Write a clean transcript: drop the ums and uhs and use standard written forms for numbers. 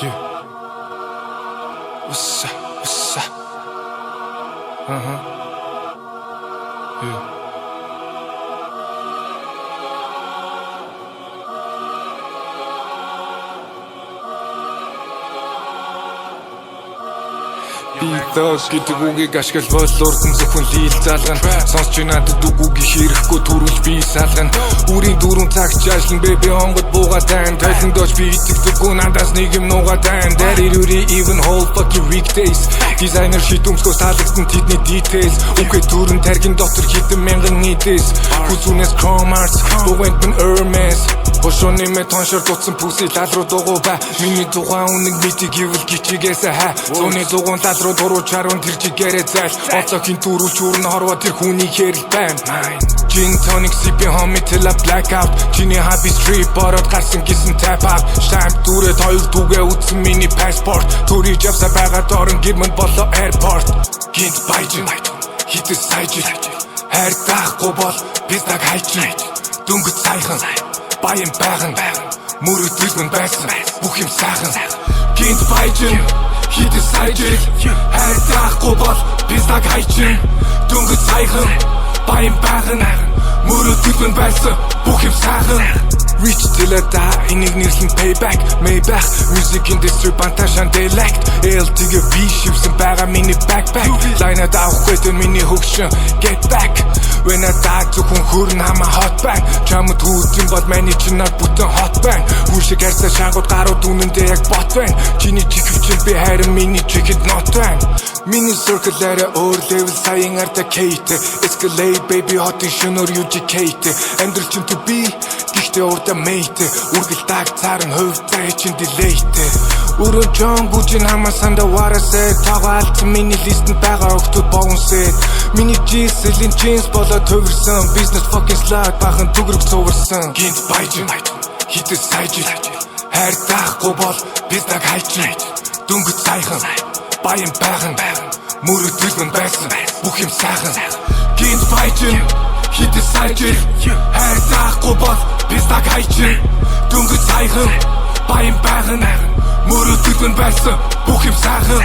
Yeah. What's up? What's up? Yeah. Битос гэдэг үгийг ашиглавал урдан зөвхөн лийл залгана. Сонсч надад үгүйг хийрэхгүй төрүүлж би салгана. Үрийн дөрөв цагч ажиллан бэби онгод буугаад тань. Толиндооч би итгэдэггүй надаас нэг юм нуугаад тань. Daddy even whole fucking weekdays. Дизайнер шийдвэмсгөөс таалагдсан тэдний details. Үгүй төрөн тархин дотор хитэн мянган нийтэс. Хүзүүнээс Chrome Arts, Bowentman Hermes. Бошоны метоншор дутсан пүси лал руу дугуй ба. Миний тухайн үнэг мэдиг ивэл гिचигээс хаа. Зуны дугуун лал руу дуруу чарун тэр чигээрээ зайл. Оцогийн төрүүлж үрн хорвоо тэр хүний хэрэг байна. Gin tonic sipping homie till I black out. Чиний happy street бороод гарсан гэсэн tap out. Stamp дүүрээд хоёр түгээ үтсэн миний passport. Төрийж явсаа байгаа дорн гэрмэнд болоо airport. Гинт баяжин хитэс сайжил. Хайр даахгүй бол бизнаг хайчин. Дөнгөж сайхан баян байган мөрөдөл мөн байсан бүх юм сайхан. Гинт баяжин хитэс сайжил. Хайр даахгүй бол бизнаг хайчин. Дөнгөж сайхан баян байган мөрөдөл мөн байсан бүх юм сайхан. Reach till I die, энийг нэрлэн payback, Maybach, music industry банташан delect. LTG V шивсэн байгаа миний backpack. Line-ад авах гэдэг миний хөгшин, get back. When I die, зөвхөн хөрн хама hot bang. Чамд хүүтэн бол маний чинар бүтэн hot bang. Хүн шиг харьцаа шангууд гарууд үнэндээ яг бот байна. Чиний чихвчил би харин миний chicken not байна. Миний circle-аараа өөр level саяын арда Kate. Escalade baby hot шөнөр UGK. Амьдрал чинь to be гэхдээ урда мэйтэй. Үргэл даг цаарн хувьцаа чинь delayтэй. Өрөө John Gucci хамаасанда варасээ. Тагаалт миний листэнд байгаа өгтөд боонсээ. Миний G-Selin jeans болоод төвөрсөн. Business fucking slide бахан түгрэг цуварсан. Гинт баяжин хитэс сайжил. Хайр даахгүй бол бизнаг хайчин. Дөнгөж сайхан баян байган мөрөдөл мөн байсан бүх юм сайхан. Гинт баяжин хитэс сайжил. Хайр даахгүй бол бизнаг хайчин. Дөнгөж сайхан баян байган мөрөдөл мөн байсан бүх юм сайхан.